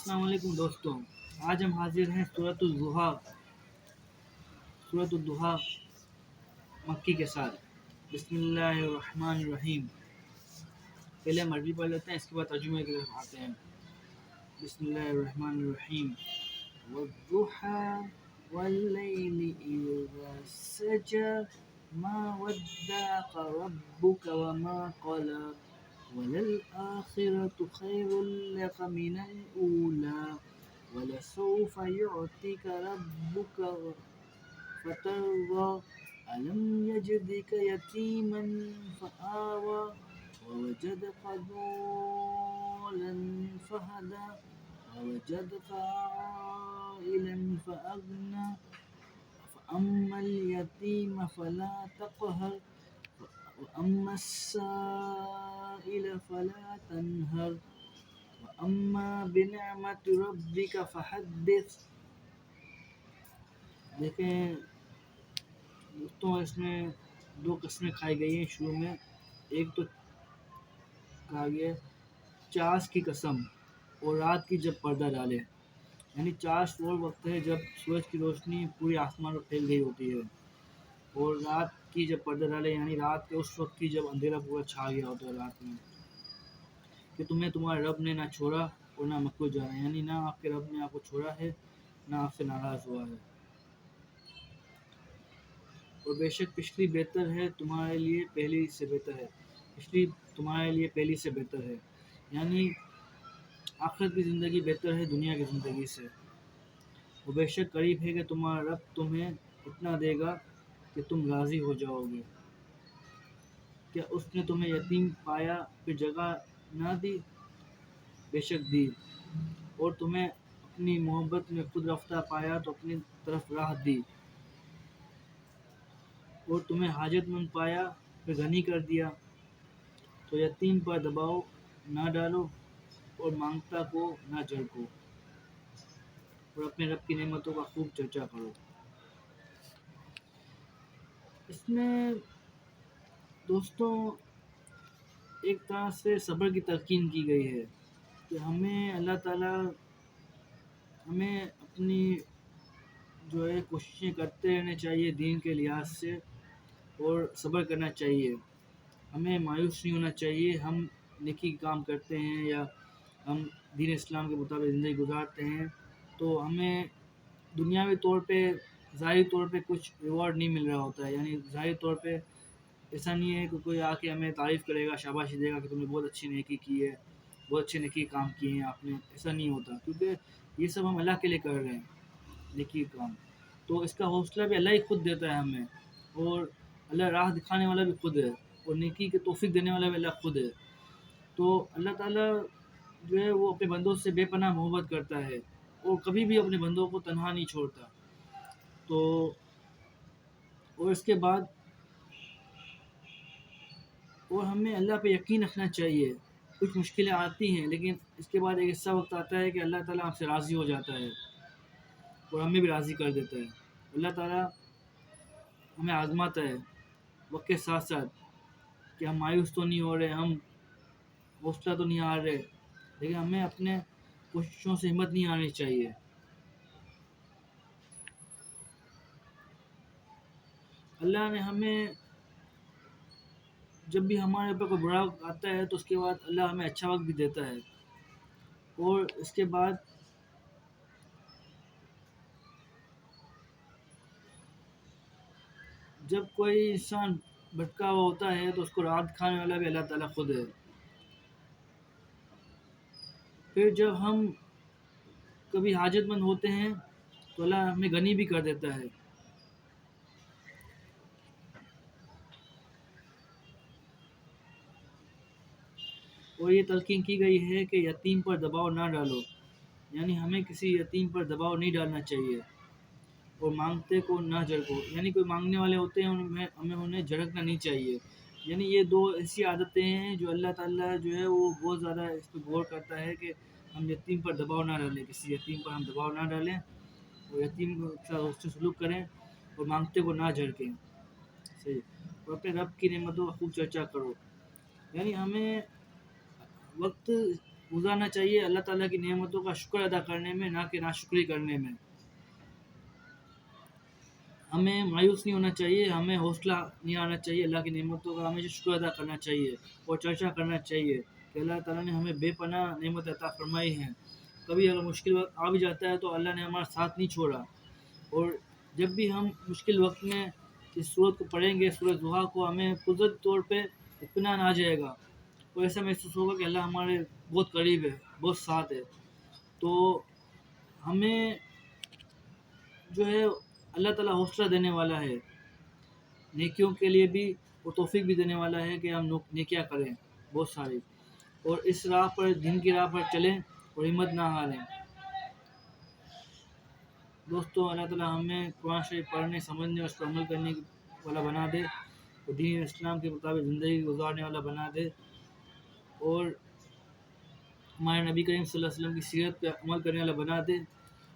السلام علیکم دوستوں، آج ہم حاضر ہیں سورۃ الضحیٰ مکی کے ساتھ۔ بسم اللہ الرحمن الرحیم۔ پہلے ہم عربی پڑھ لیتے ہیں، اس کے بعد ترجمے کی طرف آتے ہیں۔ بسم اللہ الرحمن الرحیم۔ والضحیٰ واللیل اذا سجى ما ودعك ربك وما قلى وللآخرة خير لك من الأولى ولسوف يعطيك ربك فترضى ألم يجدك يتيما فآوى ووجدك ضالا فهدى ووجدك عائلا فأغنى فأما اليتيم فلا تقهر وأما السائل فلا تنهر وأما بنعمة ربك فحدث۔ دیکھیں دوستوں، اس میں دو قسمیں کھائی گئی ہیں شروع میں۔ ایک تو کہا گیا چاش کی قسم اور رات کی جب پردہ ڈالے، یعنی چاش وہ وقت ہے جب سورج کی روشنی پورے آسمان پر پھیل گئی ہوتی ہے، اور رات کی جب پردہ ڈالے یعنی رات کے اس وقت کی جب اندھیرا پورا چھا گیا ہوتا ہے رات میں، کہ تمہیں تمہارے رب نے نہ چھوڑا اور نہ مکو جانا، یعنی نہ آپ کے رب نے آپ کو چھوڑا ہے نہ آپ سے ناراض ہوا ہے۔ اور بے شک پچھلی بہتر ہے تمہارے لیے پہلی سے بہتر ہے، پچھلی تمہارے لیے پہلی سے بہتر ہے، یعنی آخرت کی زندگی بہتر ہے دنیا کی زندگی سے۔ وہ بے شک قریب ہے کہ تمہارا رب تمہیں اتنا دے گا کہ تم راضی ہو جاؤ گے۔ کیا اس نے تمہیں یتیم پایا پھر جگہ نہ دی؟ بے شک دی۔ اور تمہیں اپنی محبت میں خود رفتہ پایا تو اپنی طرف راہ دی، اور تمہیں حاجت مند پایا پھر غنی کر دیا۔ تو یتیم پر دباؤ نہ ڈالو اور مانگتا کو نہ جھڑکو، اور اپنے رب کی نعمتوں کا خوب چرچا کرو۔ اس میں دوستوں ایک طرح سے صبر کی تلقین کی گئی ہے کہ ہمیں اللہ تعالیٰ ہمیں اپنی جو ہے کوششیں کرتے رہنے چاہیے دین کے لحاظ سے، اور صبر کرنا چاہیے۔ ہمیں مایوس نہیں ہونا چاہیے۔ ہم نیکی کام کرتے ہیں یا ہم دین اسلام کے مطابق زندگی گزارتے ہیں تو ہمیں دنیاوی طور پہ ظاہری طور پہ کچھ ریوارڈ نہیں مل رہا ہوتا ہے، یعنی ظاہری طور پہ ایسا نہیں ہے کہ کوئی آ کے ہمیں تعریف کرے گا، شاباشی دے گا کہ تم نے بہت اچھی نیکی کی ہے، بہت اچھے نیکی کام کیے ہیں آپ نے، ایسا نہیں ہوتا، کیونکہ یہ سب ہم اللہ کے لیے کر رہے ہیں نیکی کام، تو اس کا حوصلہ بھی اللہ ہی خود دیتا ہے ہمیں، اور اللہ راہ دکھانے والا بھی خود ہے، اور نیکی کے توفیق دینے والا بھی اللہ خود ہے۔ تو اللہ تعالیٰ جو ہے وہ اپنے بندوں سے بے پناہ محبت کرتا ہے، اور کبھی بھی اپنے بندوں کو تنہا نہیں چھوڑتا۔ تو اور اس کے بعد اور ہمیں اللہ پہ یقین رکھنا چاہیے۔ کچھ مشکلیں آتی ہیں لیکن اس کے بعد ایک ایسا وقت آتا ہے کہ اللہ تعالیٰ ہم سے راضی ہو جاتا ہے اور ہمیں بھی راضی کر دیتا ہے۔ اللہ تعالیٰ ہمیں آزماتا ہے وقت کے ساتھ ساتھ کہ ہم مایوس تو نہیں ہو رہے، ہم حوصلہ تو نہیں ہار رہے، لیکن ہمیں اپنے کوششوں سے ہمت نہیں ہارنی چاہیے۔ اللہ نے ہمیں جب بھی ہمارے اوپر کوئی برا وقت آتا ہے تو اس کے بعد اللہ ہمیں اچھا وقت بھی دیتا ہے، اور اس کے بعد جب کوئی انسان بھٹکا ہوا ہوتا ہے تو اس کو راہ دکھانے والا بھی اللہ تعالیٰ خود ہے۔ پھر جب ہم کبھی حاجت مند ہوتے ہیں تو اللہ ہمیں غنی بھی کر دیتا ہے۔ اور یہ تلقین کی گئی ہے کہ یتیم پر دباؤ نہ ڈالو، یعنی ہمیں کسی یتیم پر دباؤ نہیں ڈالنا چاہیے، اور مانگتے کو نہ جھڑکو، یعنی کوئی مانگنے والے ہوتے ہیں ہمیں انہیں جھڑکنا نہیں چاہیے۔ یعنی یہ دو ایسی عادتیں ہیں جو اللہ تعالیٰ جو ہے وہ بہت زیادہ اس پہ غور کرتا ہے کہ ہم یتیم پر دباؤ نہ ڈالیں، کسی یتیم پر ہم دباؤ نہ ڈالیں، اور یتیم کے ساتھ اس سے سلوک کریں، اور مانگتے کو نہ جھڑکیں، صحیح، اور اپنے رب کی نعمتوں کا خوب چرچا کرو۔ یعنی ہمیں وقت گزارنا چاہیے اللہ تعالیٰ کی نعمتوں کا شکر ادا کرنے میں، نہ کہ ناشکری کرنے میں۔ ہمیں مایوس نہیں ہونا چاہیے، ہمیں حوصلہ نہیں آنا چاہیے، اللہ کی نعمتوں کا ہمیشہ شکر ادا کرنا چاہیے اور چرچا کرنا چاہیے کہ اللہ تعالیٰ نے ہمیں بے پناہ نعمت عطا فرمائی ہیں۔ کبھی اگر مشکل وقت آ بھی جاتا ہے تو اللہ نے ہمارا ساتھ نہیں چھوڑا، اور جب بھی ہم مشکل وقت میں اس سورت کو پڑھیں گے، سورۃ ضحیٰ کو، ہمیں قدرتی طور پہ اطمینان آ جائے گا اور ایسا محسوس ہوگا کہ اللہ ہمارے بہت قریب ہے، بہت ساتھ ہے۔ تو ہمیں جو ہے اللہ تعالیٰ حوصلہ دینے والا ہے، نیکیوں کے لیے بھی وہ توفیق بھی دینے والا ہے کہ ہم نیکیاں کریں بہت ساری، اور اس راہ پر، دین کی راہ پر چلیں اور ہمت نہ ہاریں۔ دوستوں، اللہ تعالیٰ ہمیں قرآن شریف پڑھنے، سمجھنے اور اس پر عمل کرنے والا بنا دے، اور دین اسلام کے مطابق زندگی گزارنے والا بنا دے، اور ہمارے نبی کریم صلی اللہ علیہ وسلم کی سیرت پہ عمل کرنے والا بنا دے،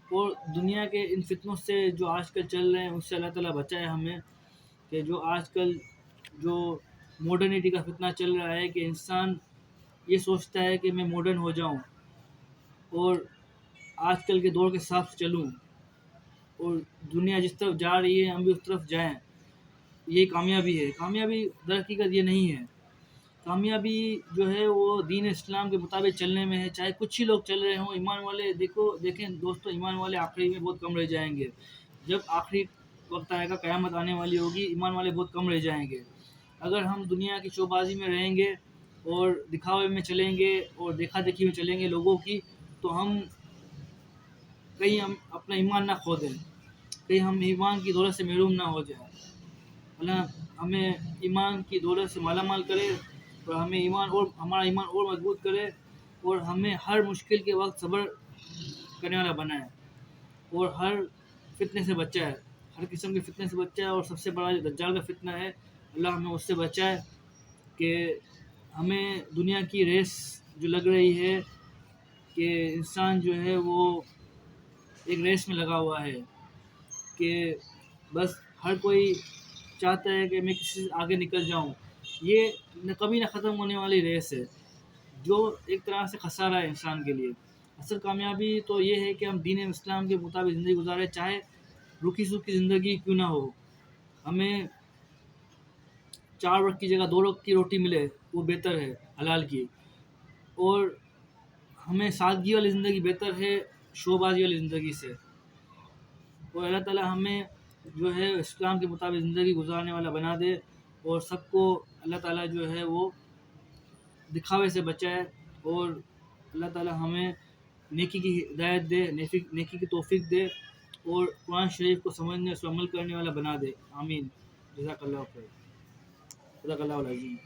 اور دنیا کے ان فتنوں سے جو آج کل چل رہے ہیں اس سے اللہ تعالیٰ بچائے ہمیں، کہ جو آج کل جو ماڈرنٹی کا فتنہ چل رہا ہے کہ انسان یہ سوچتا ہے کہ میں ماڈرن ہو جاؤں اور آج کل کے دور کے حساب سے چلوں، اور دنیا جس طرف جا رہی ہے ہم بھی اس طرف جائیں، یہ کامیابی ہے۔ کامیابی در حقیقت یہ نہیں ہے، کامیابی جو ہے وہ دین اسلام کے مطابق چلنے میں ہے، چاہے کچھ ہی لوگ چل رہے ہوں۔ ایمان والے دیکھیں دوستو، ایمان والے آخری میں بہت کم رہ جائیں گے، جب آخری وقت آئے گا، قیامت آنے والی ہوگی، ایمان والے بہت کم رہ جائیں گے۔ اگر ہم دنیا کی شو بازی میں رہیں گے اور دکھاوے میں چلیں گے اور دیکھا دیکھی میں چلیں گے لوگوں کی، تو کہیں ہم اپنا ایمان نہ کھو دیں، کہیں ہم ایمان کی دولت سے محروم نہ ہو جائیں۔ اللہ ہمیں ایمان کی دولت سے مالا مال کرے، اور ہمارا ایمان اور مضبوط کرے، اور ہمیں ہر مشکل کے وقت صبر کرنے والا بنائے، اور ہر فتنے سے بچائے، ہر قسم کے فتنے سے بچائے، اور سب سے بڑا جو دجال کا فتنہ ہے، اللہ ہمیں اس سے بچائے، کہ ہمیں دنیا کی ریس جو لگ رہی ہے کہ انسان جو ہے وہ ایک ریس میں لگا ہوا ہے، کہ بس ہر کوئی چاہتا ہے کہ میں کسی سے آگے نکل جاؤں، یہ کبھی نہ ختم ہونے والی ریس ہے، جو ایک طرح سے خسارہ ہے انسان کے لیے۔ اصل کامیابی تو یہ ہے کہ ہم دین اسلام کے مطابق زندگی گزارے، چاہے روکھی سوکھی زندگی کیوں نہ ہو، ہمیں 4 وقت کی جگہ 2 وقت کی روٹی ملے وہ بہتر ہے حلال کی، اور ہمیں سادگی والی زندگی بہتر ہے شو بازی والی زندگی سے، اور اللہ تعالیٰ ہمیں جو ہے اسلام کے مطابق زندگی گزارنے والا بنا دے، اور سب کو اللہ تعالیٰ جو ہے وہ دکھاوے سے بچائے، اور اللہ تعالیٰ ہمیں نیکی کی ہدایت دے، نیکی کی توفیق دے، اور قرآن شریف کو سمجھنے، اس پر عمل کرنے والا بنا دے۔ آمین۔ جزاک اللہ خیر۔ صدق اللہ العظیم۔